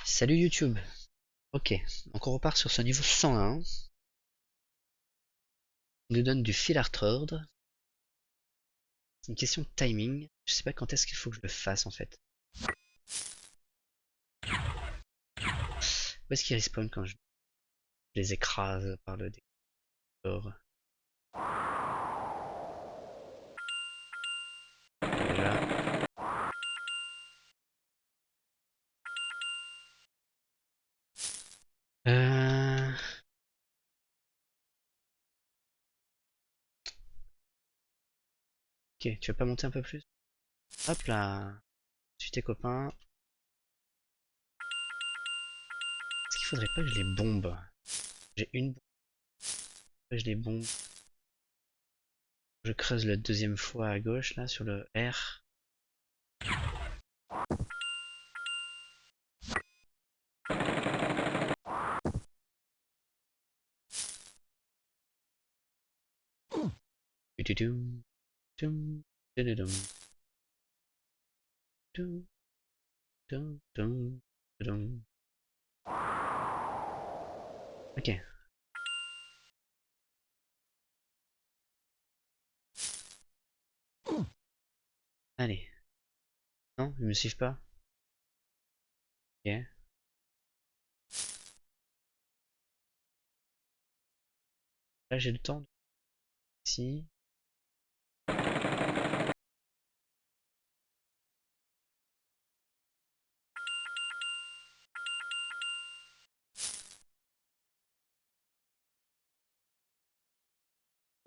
Salut YouTube. Ok, donc on repart sur ce niveau 101. On nous donne du fil à retordre. C'est une question de timing. Je sais pas quand est-ce qu'il faut que je le fasse en fait. Où est-ce qu'ils respawn quand je les écrase par le décor? Déjà. Euh... Ok, tu veux pas monter un peu plus? Hop là. Suis tes copains. Est-ce qu'il faudrait pas que je les bombe? J'ai une bombe. Je les bombe. Je creuse la deuxième fois à gauche là sur le R. Tududum, dum, tududum, dum, dum, dum, dum. Ok. Allez. Non, ils me suivent pas? Ok. Là, j'ai le temps. Si.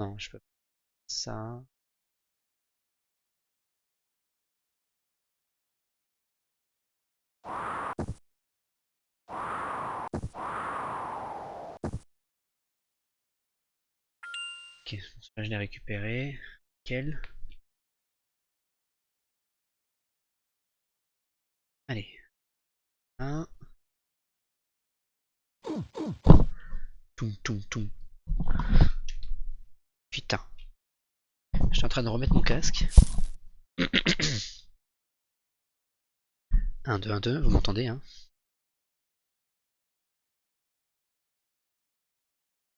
Non, je peux pas. Ça. Ok, là, je l'ai récupéré. Nickel. Allez. Un. Toum, toum, toum. Putain. Je suis en train de remettre mon casque. 1, 2, 1, 2. Vous m'entendez, hein?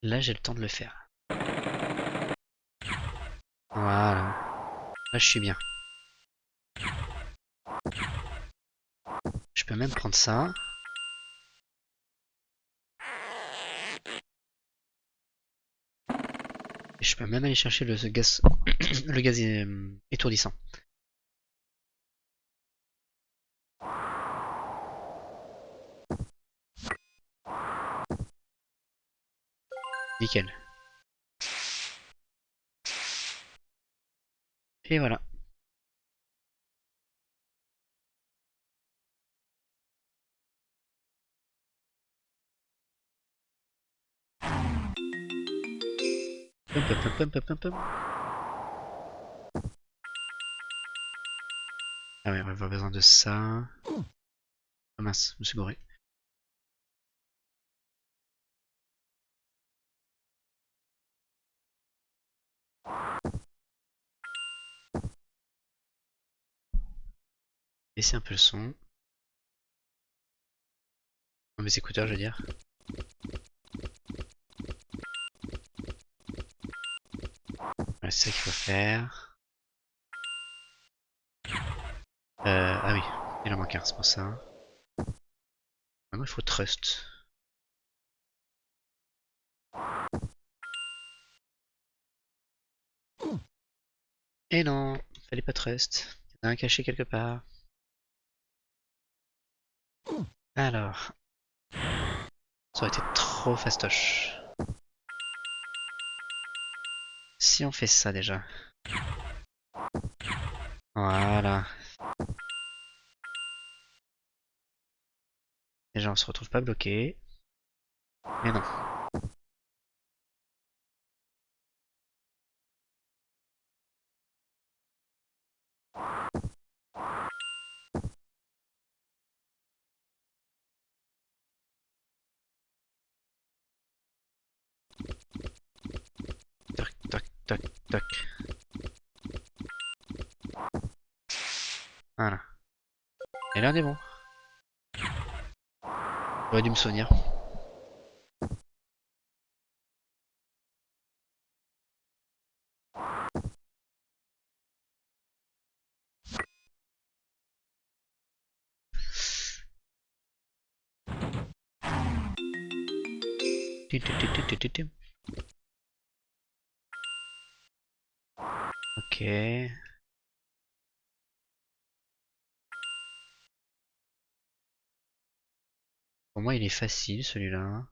Là, j'ai le temps de le faire. Voilà. Là, je suis bien. Je peux même prendre ça. Et je peux même aller chercher le gaz, le gaz étourdissant. Nickel. Et voilà. Pum, pum, pum, pum, pum, pum, pum. Ah ouais, on va avoir besoin de ça. Oh mince, je me suis gouré. Baisser un peu le son. Dans mes écouteurs, je veux dire. Ouais, c'est ça qu'il faut faire. Ah oui, il en manque un, c'est pour ça. Maintenant, il faut trust. Et non, fallait pas trust. Il y en a un caché quelque part. Alors, ça aurait été trop fastoche. Si on fait ça déjà. Voilà. Déjà, on se retrouve pas bloqué. Mais non. Toc, toc, toc, toc. Voilà. Et là, on est bon. J'aurais dû me souvenir. Ok. Pour moi, il est facile celui-là.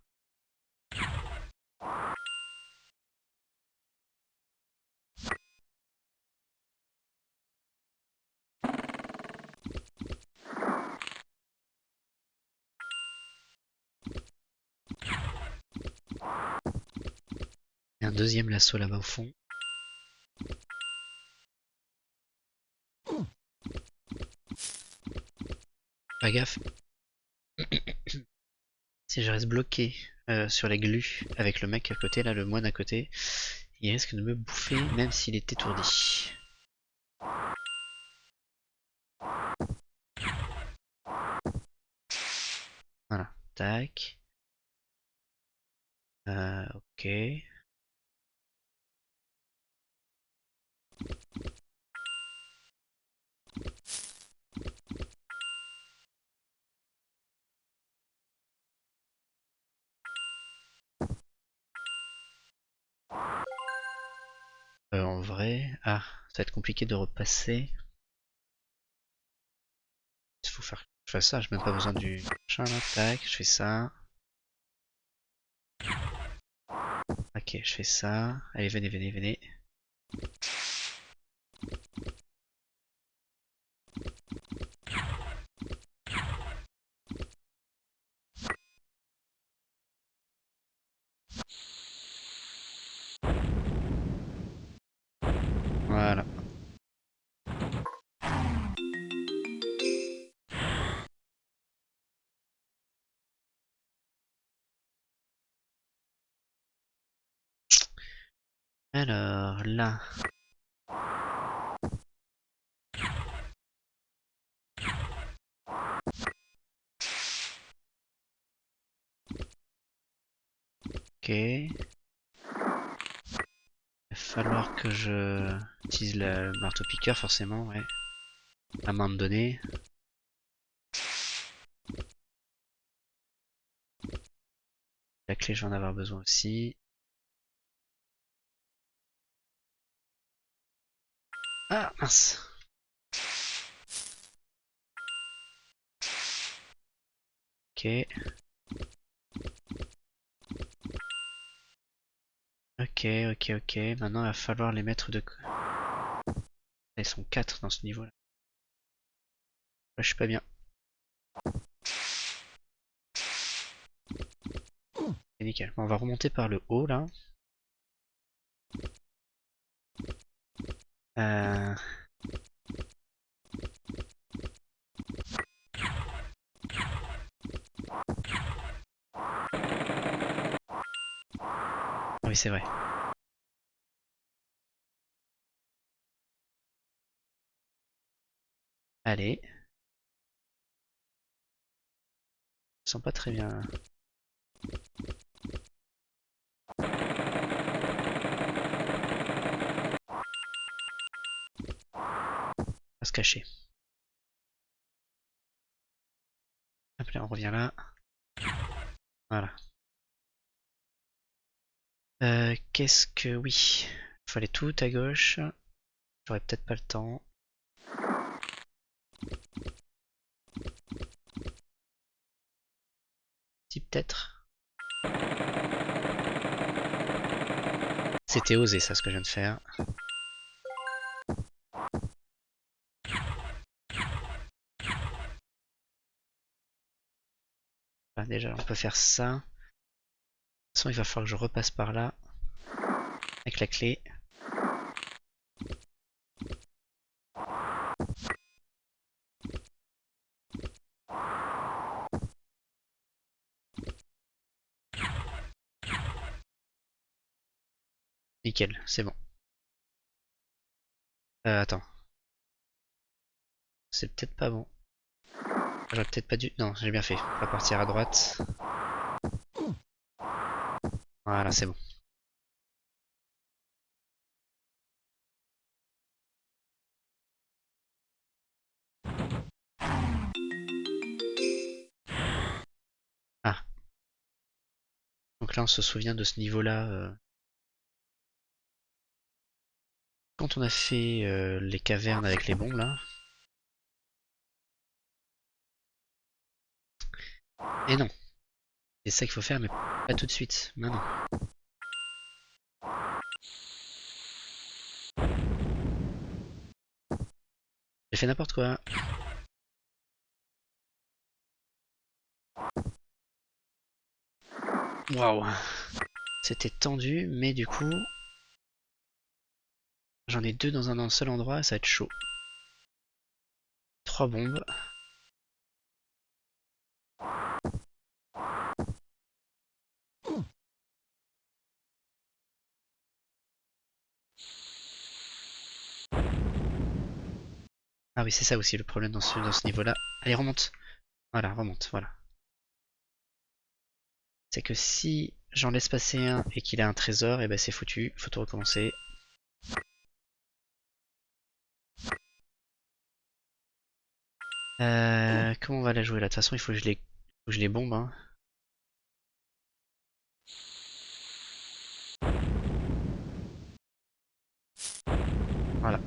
Et un deuxième lasso là-bas au fond. Pas gaffe. Si je reste bloqué sur les glues avec le mec à côté, là, le moine à côté, il risque de me bouffer même s'il est étourdi. Voilà, tac. Ok. En vrai... Ah, ça va être compliqué de repasser. Il faut faire que je fasse ça, j'ai même pas besoin du machin là, tac, je fais ça. Ok, je fais ça. Allez, venez, venez, venez. Voilà. Alors, là. Ok. Il va falloir que je utilise le marteau-piqueur, forcément, ouais. À un moment donné. La clé, je vais en avoir besoin aussi. Ah, mince. Ok. Ok, ok, ok. Maintenant, il va falloir les mettre de... Ils sont 4 dans ce niveau-là. Là, je suis pas bien. C'est nickel. Bon, on va remonter par le haut, là. Euh... Oui, c'est vrai. Allez. Ils sont pas très bien. On va se cacher. Hop là, on revient là. Voilà. Qu'est-ce que... Oui. Il faut aller tout à gauche. J'aurais peut-être pas le temps. Si, peut-être. C'était osé, ça, ce que je viens de faire. Là, déjà, on peut faire ça. De toute façon, il va falloir que je repasse par là. Avec la clé. Nickel, c'est bon. Attends. C'est peut-être pas bon. J'aurais peut-être pas dû... Non, j'ai bien fait. On va partir à droite. Voilà, c'est bon. Ah. Donc là, on se souvient de ce niveau-là. Quand on a fait les cavernes avec les bombes, là. Et non. C'est ça qu'il faut faire, mais pas tout de suite. Maintenant. J'ai fait n'importe quoi. Waouh. C'était tendu, mais du coup... J'en ai deux dans un seul endroit, ça va être chaud. 3 bombes. Ah oui, c'est ça aussi le problème dans ce niveau-là. Allez, remonte. Voilà, remonte, voilà. C'est que si j'en laisse passer un et qu'il a un trésor, et ben c'est foutu, faut tout recommencer. Comment on va la jouer là? De toute façon, il faut que je les bombe. Hein. Voilà.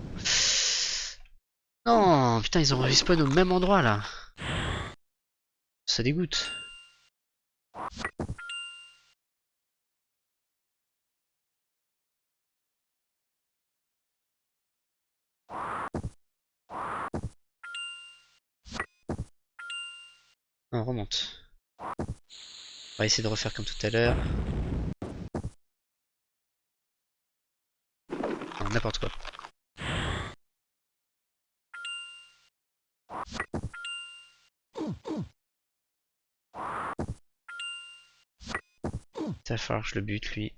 Non, putain, ils ont respawn au même endroit là. Ça dégoûte. On remonte. On va essayer de refaire comme tout à l'heure. Non, n'importe quoi. Ça va falloir que je le bute lui.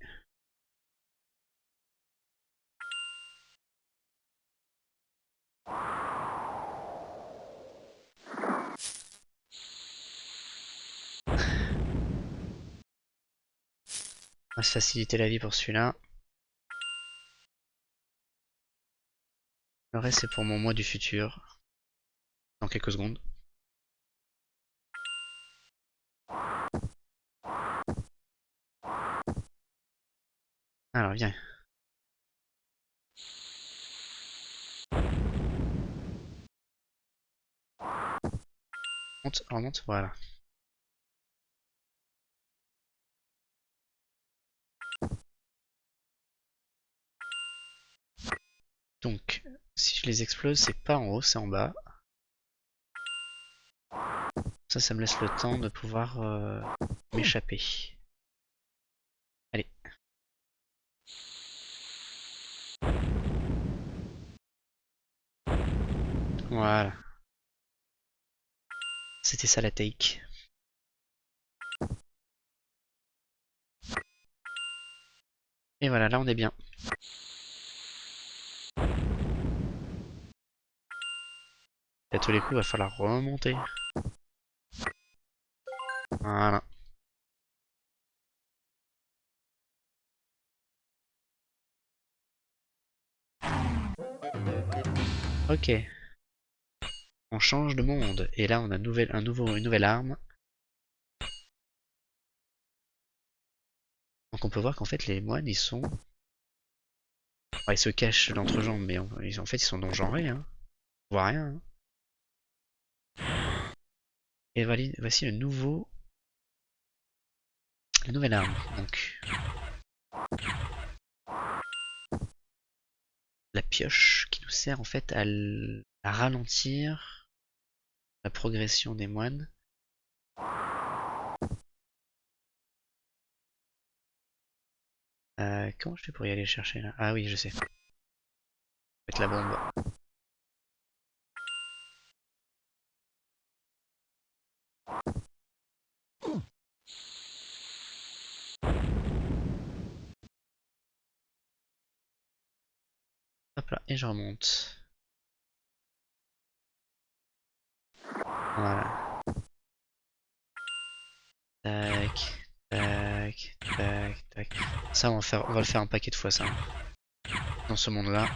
On va se faciliter la vie pour celui-là. Le reste c'est pour mon moi du futur. Dans quelques secondes. Alors viens. Remonte, remonte, voilà. Donc, si je les explose, c'est pas en haut, c'est en bas. Ça me laisse le temps de pouvoir m'échapper. Allez. Voilà. C'était ça la take. Et voilà, là on est bien. Et à tous les coups, il va falloir remonter. Voilà. Ok. On change de monde. Et là, on a une nouvelle arme. Donc on peut voir qu'en fait, les moines, ils sont... Ouais, ils se cachent l'entrejambe, mais en fait, ils sont non-genrés. Hein. On voit rien. Hein. Et voici la nouvelle arme. Donc, la pioche qui nous sert en fait à ralentir la progression des moines. Comment je fais pour y aller chercher là? Ah oui, je sais. Mettre la bombe. Hop là, et je remonte. Voilà. Tac, tac, tac, tac. Ça, on va le faire un paquet de fois, ça. Dans ce monde-là.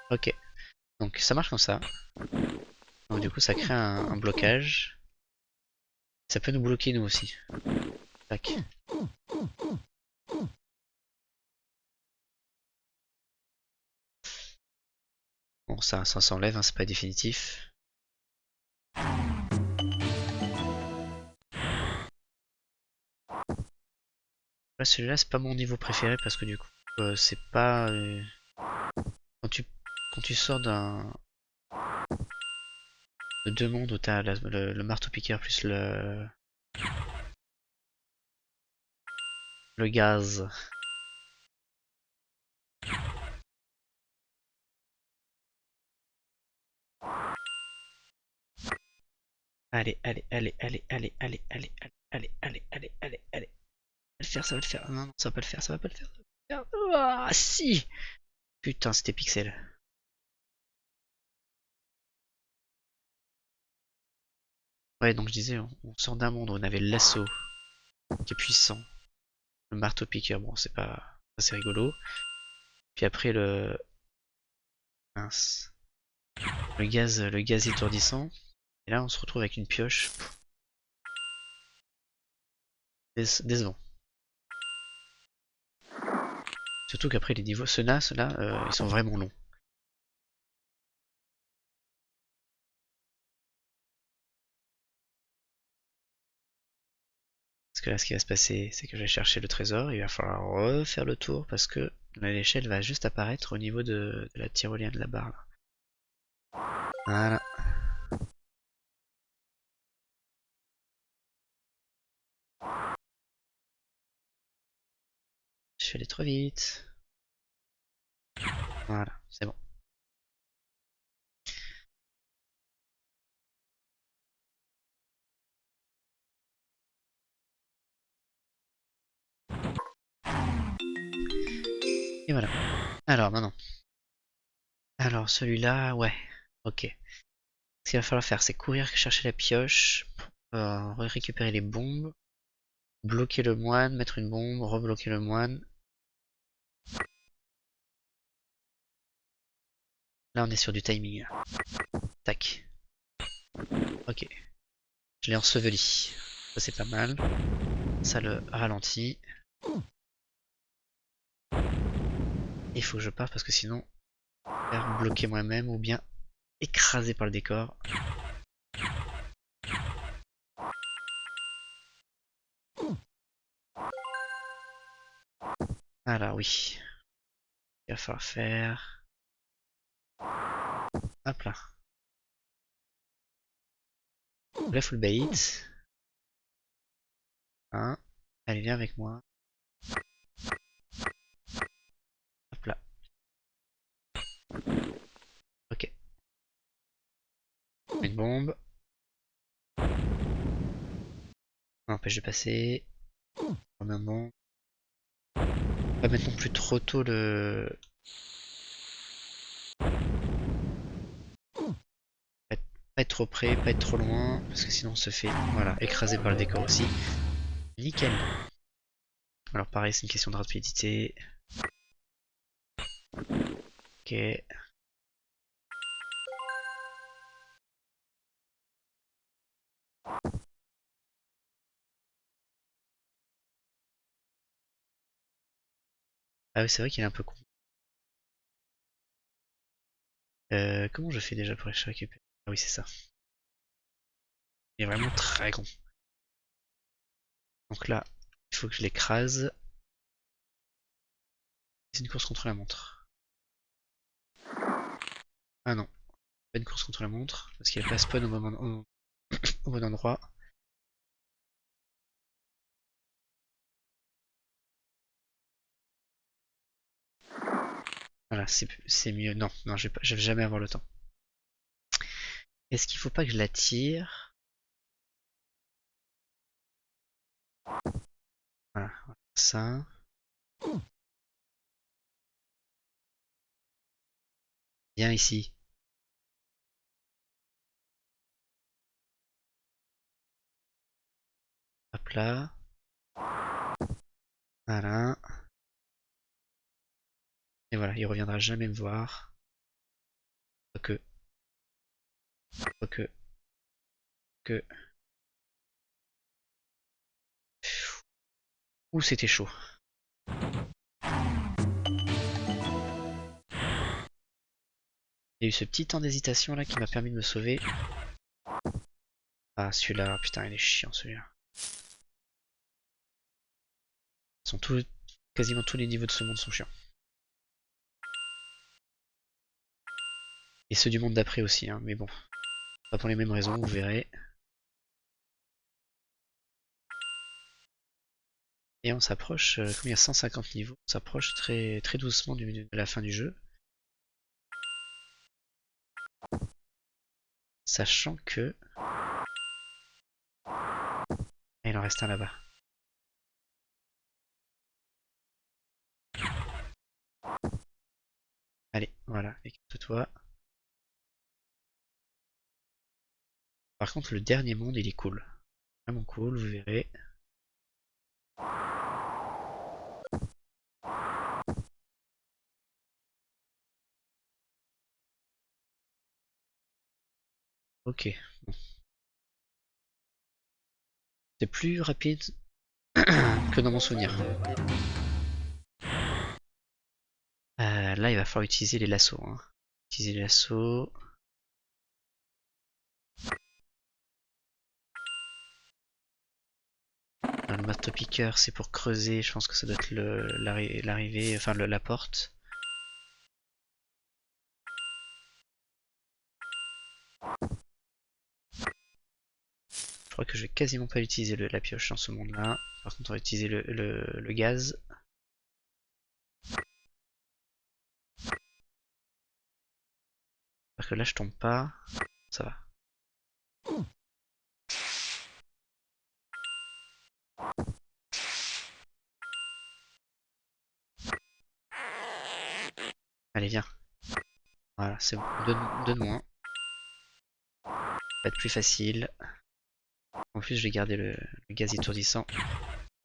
Ok, donc ça marche comme ça. Donc du coup ça crée un blocage. Ça peut nous bloquer nous aussi. Tac. Bon ça s'enlève, hein, c'est pas définitif. Là celui-là c'est pas mon niveau préféré parce que du coup c'est pas... Quand tu sors de deux mondes où t'as le marteau-piqueur plus le gaz. Allez, allez, allez, allez, allez, allez, allez, allez, allez, allez, allez, allez, allez. Ça va le faire, ça va le faire. Non, non, ça va pas le faire, ça va pas le faire. Ah si! Putain, c'était pixel. Ouais, donc je disais, on sort d'un monde où on avait l'assaut qui est puissant. Le marteau-piqueur, bon, c'est pas assez rigolo. Puis après mince, le gaz étourdissant. Et là, on se retrouve avec une pioche. Décevant. Surtout qu'après les niveaux, ceux-là, ils sont vraiment longs. Parce que là, ce qui va se passer, c'est que je vais chercher le trésor. Il va falloir refaire le tour parce que l'échelle va juste apparaître au niveau de la tyrolienne de la barre. Là. Voilà. Je suis allé trop vite. Voilà, c'est bon. Et voilà. Alors maintenant. Alors celui-là, ouais. Ok. Ce qu'il va falloir faire, c'est courir chercher la pioche, récupérer les bombes, bloquer le moine, mettre une bombe, rebloquer le moine. Là on est sur du timing. Tac. Ok. Je l'ai enseveli. Ça c'est pas mal. Ça le ralentit. Il faut que je parte parce que sinon, je vais faire bloquer moi-même ou bien écraser par le décor. Alors oui. Il va falloir faire... Hop là. Là faut le bait. Hein. Allez viens avec moi. Hop là. Ok. Une bombe. On empêche de passer. On a un bon. Pas mettre non plus trop tôt le... Pas être trop près, pas être trop loin, parce que sinon on se fait, voilà, écraser par le décor aussi. Nickel. Alors pareil, c'est une question de rapidité. Ok. Ah oui, c'est vrai qu'il est un peu con. Comment je fais déjà pour aller récupérer? Ah oui, c'est ça. Il est vraiment très con. Donc là, il faut que je l'écrase. C'est une course contre la montre. Ah non, pas une course contre la montre, parce qu'il n'y a pas spawn au bon endroit. Voilà, c'est mieux. Non, non, je vais jamais avoir le temps. Est-ce qu'il faut pas que je la tire? Ça. Viens ici. Hop là. Voilà. Et voilà, il reviendra jamais me voir. Quoique. Quoique. Que. Ouh, c'était chaud. Il y a eu ce petit temps d'hésitation là qui m'a permis de me sauver. Ah, celui-là, putain, il est chiant celui-là. Sont tous, quasiment tous les niveaux de ce monde sont chiants. Et ceux du monde d'après aussi, hein, mais bon. Pas pour les mêmes raisons, vous verrez. Et on s'approche, comme il y a 150 niveaux, on s'approche très, très doucement de la fin du jeu. Sachant que... Ah, il en reste un là-bas. Allez, voilà, écarte-toi. Par contre, le dernier monde, il est cool. Vraiment cool, vous verrez. Ok, bon. C'est plus rapide que dans mon souvenir. Là, il va falloir utiliser les lassos, hein. Utiliser les lassos. Le marteau piqueur, c'est pour creuser. Je pense que ça doit être l'arrivée, enfin la porte. Je crois que je vais quasiment pas utiliser la pioche dans ce monde-là. Par contre, on va utiliser le gaz. Parce que là, je tombe pas. Ça va. Allez, viens. Voilà, c'est bon. Deux de moins. Va être plus facile. En plus, je vais garder le gaz étourdissant.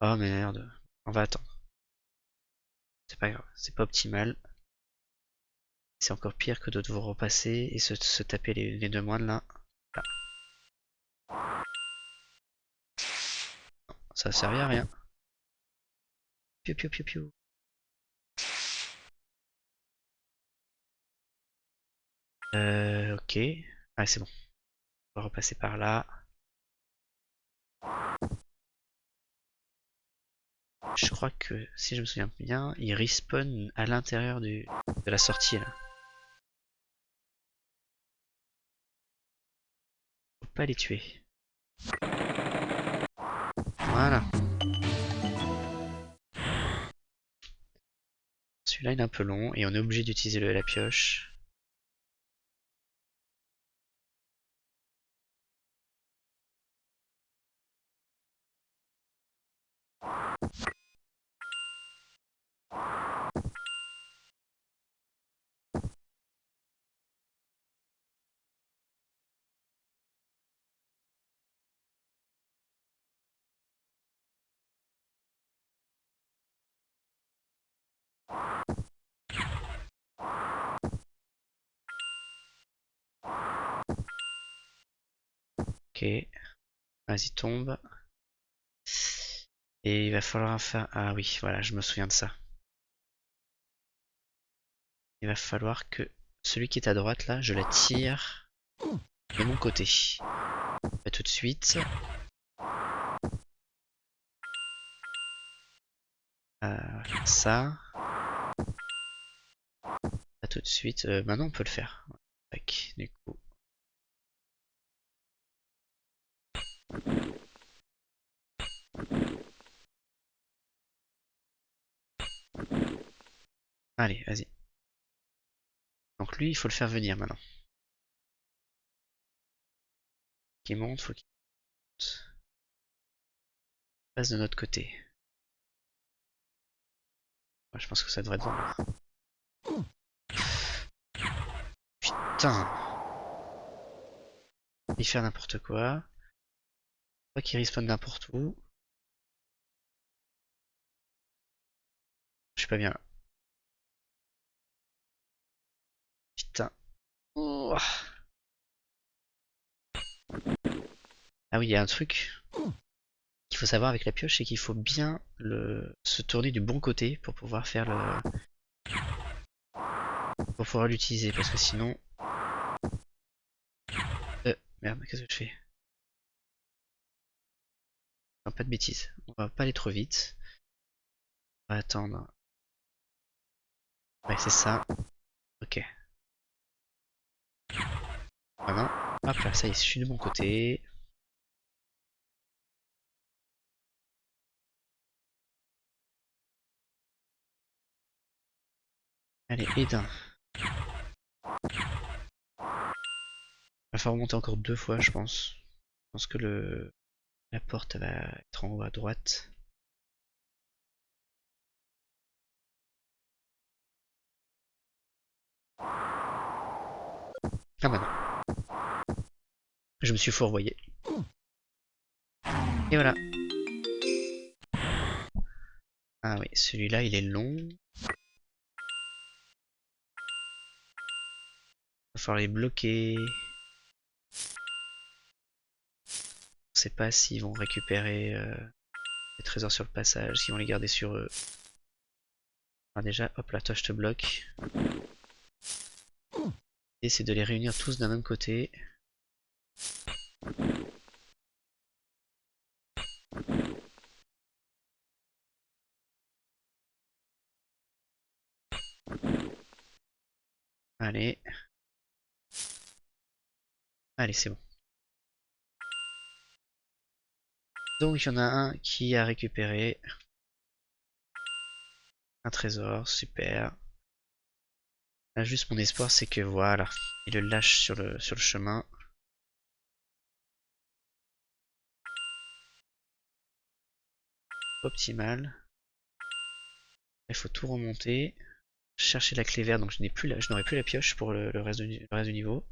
Oh merde. On va attendre. C'est pas grave. C'est pas optimal. C'est encore pire que de devoir repasser et se taper les deux moines là. Là. Ça a servi à rien. Piu piu piu piu. Ok. Ah, c'est bon. On va repasser par là. Je crois que, si je me souviens bien, il respawn à l'intérieur de la sortie là. Faut pas les tuer. Voilà. Celui-là il est un peu long et on est obligé d'utiliser la pioche. Ok. Vas-y, tombe. Et il va falloir faire... Ah oui, voilà, je me souviens de ça. Il va falloir que celui qui est à droite là, je la tire de mon côté. Pas tout de suite. Ça. Pas tout de suite. Maintenant on peut le faire. Tac, du coup. Allez, vas-y. Donc lui, il faut le faire venir maintenant. Qu'il monte, faut qu'il passe de notre côté. Ouais, je pense que ça devrait être bon. Putain. Il fait n'importe quoi. Pas qu'il respawn n'importe où. Je suis pas bien là. Putain. Oh. Ah oui, il y a un truc qu'il faut savoir avec la pioche, c'est qu'il faut bien se tourner du bon côté pour pouvoir faire pour pouvoir l'utiliser, parce que sinon... Merde, qu'est-ce que je fais? Non, pas de bêtises. On va pas aller trop vite. On va attendre. Ouais, c'est ça. Ok. Maintenant, hop là, ça y est, je suis de mon côté. Allez, Edin. Il va falloir remonter encore 2 fois, je pense. Je pense que la porte va être en haut à droite. Ah bah non. Je me suis fourvoyé. Et voilà. Ah oui, celui-là, il est long. Il va falloir les bloquer. On sait pas s'ils vont récupérer les trésors sur le passage, s'ils vont les garder sur eux. Alors déjà, hop là, toi je te bloque. Et c'est de les réunir tous d'un même côté. Allez. Allez, c'est bon. Donc il y en a un qui a récupéré un trésor, super. Là, juste mon espoir, c'est que voilà, il le lâche sur le chemin. Optimal. Il faut tout remonter. Chercher la clé verte, donc je n'aurai plus la pioche pour le reste du niveau.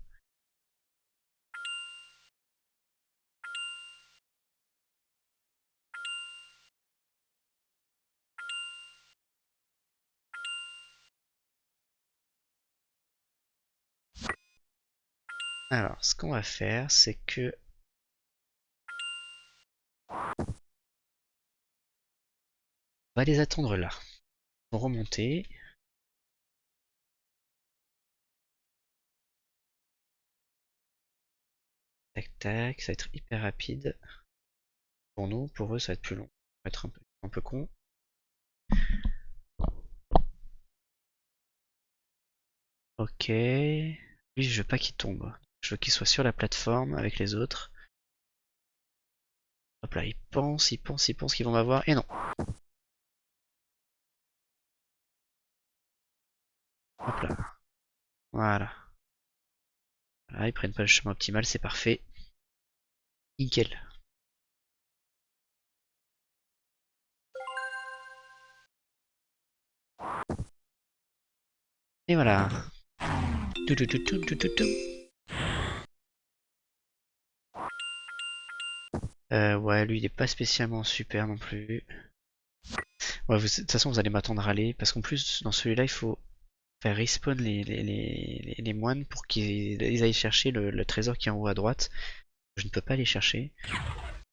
Alors, ce qu'on va faire, c'est que on va les attendre là. Ils vont remonter. Tac tac, ça va être hyper rapide. Pour nous, pour eux, ça va être plus long. Ça va être un peu con. Ok. Lui, je veux pas qu'il tombe. Je veux qu'il soit sur la plateforme avec les autres. Hop là, ils pensent qu'ils vont m'avoir. Et non. Hop là. Voilà. Voilà, ils prennent pas le chemin optimal, c'est parfait. Nickel. Et voilà. Tout, tout, tout, tout, tout, tout, tout. Ouais, lui, il est pas spécialement super non plus. Ouais, de toute façon, vous allez m'attendre à aller. Parce qu'en plus, dans celui-là, il faut faire respawn les moines pour qu'ils aillent chercher le trésor qui est en haut à droite. Je ne peux pas aller chercher.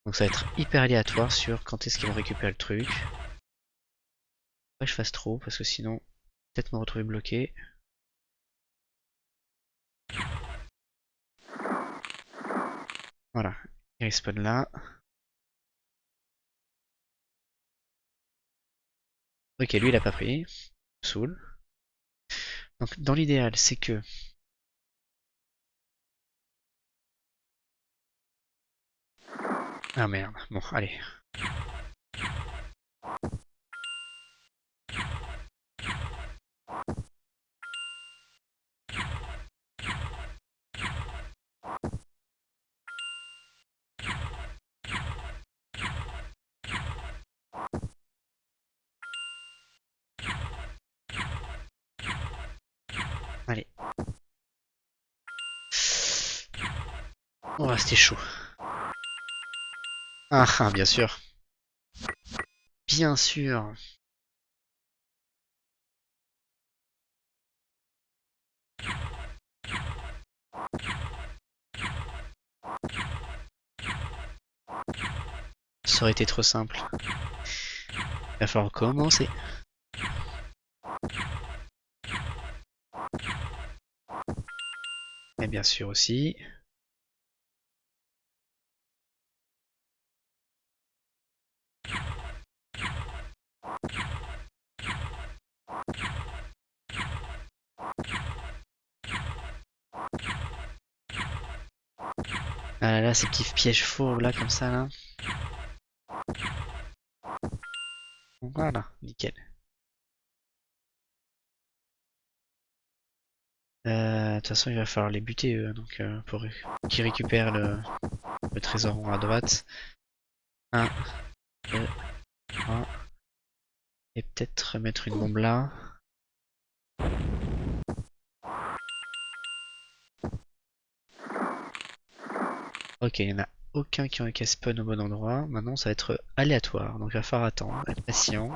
Donc ça va être hyper aléatoire sur quand est-ce qu'ils vont récupérer le truc. Pas que je fasse trop, parce que sinon, peut-être me retrouver bloqué. Voilà, il respawn là. Ok, lui il a pas pris. Saoul. Donc dans l'idéal, c'est que... Ah merde, bon, allez. Oh, c'était chaud. Ah, ah, bien sûr. Bien sûr. Ça aurait été trop simple. Il va falloir commencer. Et bien sûr aussi. Ah là là, ces petits pièges fauves là, comme ça là. Voilà, nickel. De toute façon, il va falloir les buter eux, donc pour qu'ils récupèrent le trésor en haut à droite. 1, 2, 3. Et peut-être mettre une bombe là. Ok, il n'y en a aucun qui spawn au bon endroit. Maintenant, ça va être aléatoire, donc il va falloir attendre, être patient.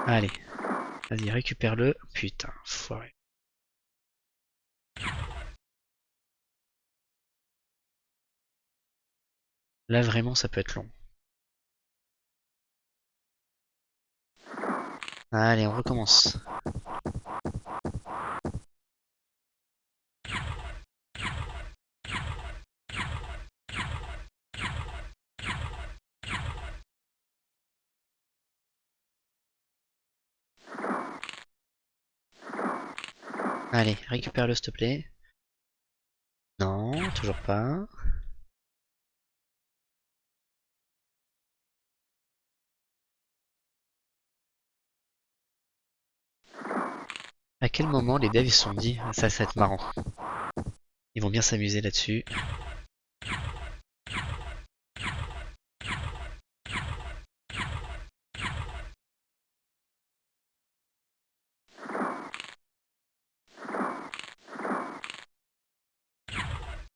Allez, vas-y, récupère-le. Putain, foiré. Là, vraiment, ça peut être long. Allez, on recommence. Allez, récupère-le, s'il te plaît. Non, toujours pas. À quel moment les devs ils se sont dit, ça va être marrant. Ils vont bien s'amuser là-dessus.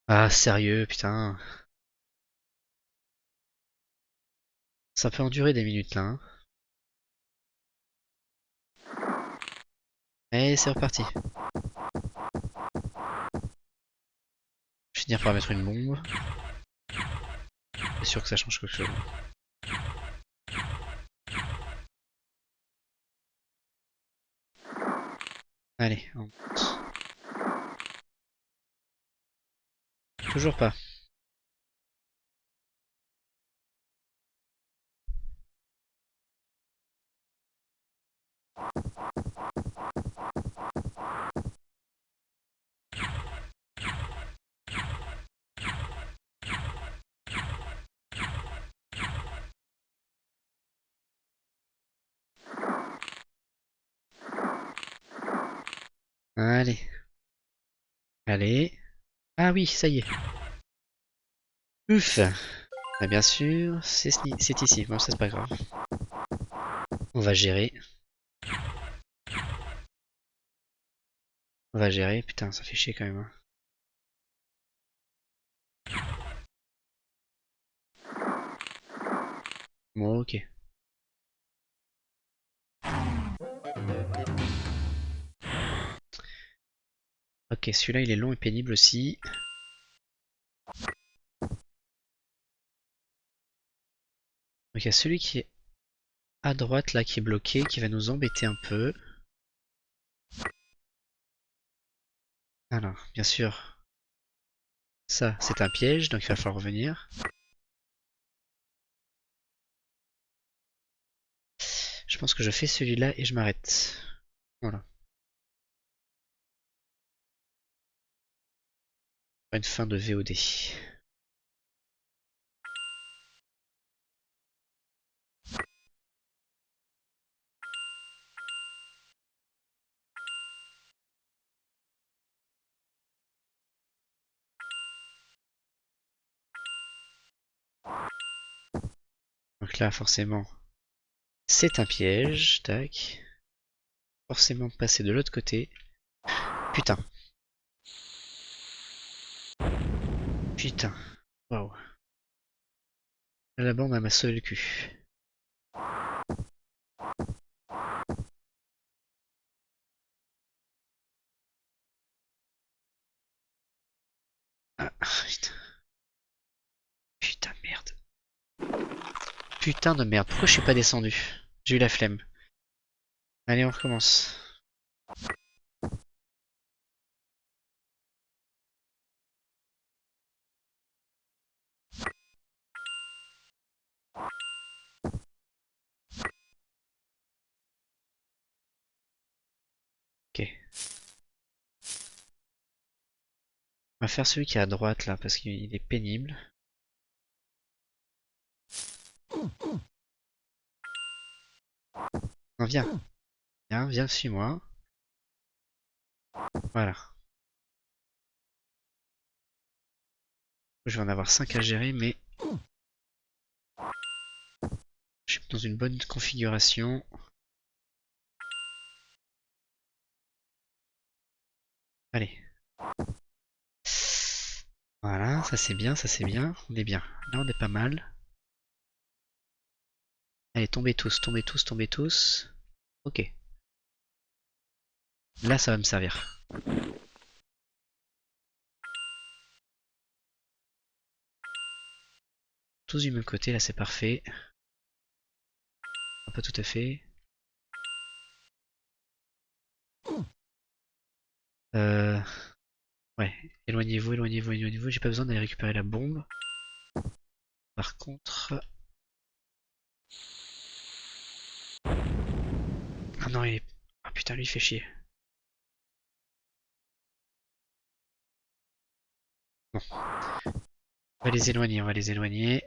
Ah, sérieux, putain. Ça peut en durer des minutes là, hein. Allez, c'est reparti. Je vais finir par mettre une bombe. C'est sûr que ça change quelque chose. Allez, on monte. Toujours pas. Allez. Allez. Ah oui, ça y est. Ouf. Ah, bien sûr, c'est ici. Bon, ça c'est pas grave. On va gérer. On va gérer. Putain, ça fait chier quand même, hein. Bon, ok. Ok, celui-là il est long et pénible aussi. Donc il y a celui qui est à droite là qui est bloqué, qui va nous embêter un peu. Alors, bien sûr, ça c'est un piège, donc il va falloir revenir. Je pense que je fais celui-là et je m'arrête. Voilà. Une fin de VOD. là, forcément, c'est un piège. Tac. Forcément passer de l'autre côté. Putain. Putain. Waouh. La bombe elle m'a sauvé le cul. Ah, putain. Putain de merde. Putain de merde. Pourquoi je suis pas descendu? J'ai eu la flemme. Allez, on recommence. Ok. On va faire celui qui est à droite là parce qu'il est pénible. Non, viens. Viens, viens, suis-moi. Voilà. Je vais en avoir 5 à gérer, mais je suis dans une bonne configuration. Allez. Voilà, ça c'est bien, ça c'est bien. On est bien. Là on est pas mal. Allez, tombez tous, tombez tous, tombez tous. Ok. Là ça va me servir. Tous du même côté, là c'est parfait. Pas tout à fait. Ouais, éloignez-vous, éloignez-vous, éloignez-vous. J'ai pas besoin d'aller récupérer la bombe. Par contre... Ah non, il est... Ah putain, lui il fait chier. Bon. On va les éloigner, on va les éloigner.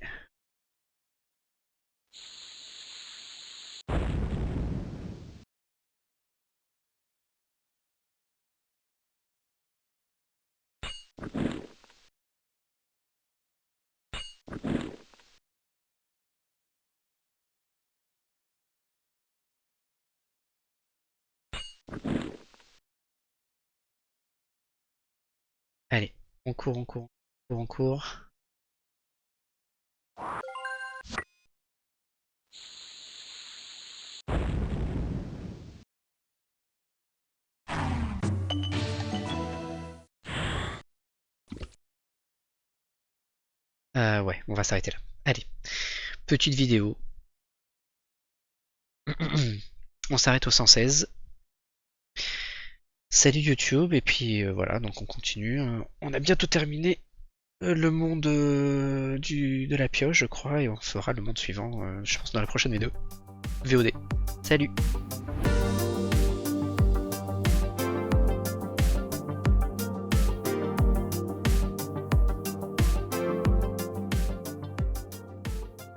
Allez, on court, on court, on court, on court. Ouais, on va s'arrêter là. Allez, petite vidéo. On s'arrête au 116. Salut YouTube, et puis voilà, donc on continue. On a bientôt terminé le monde de la pioche, je crois, et on fera le monde suivant, je pense, dans la prochaine vidéo. VOD. Salut!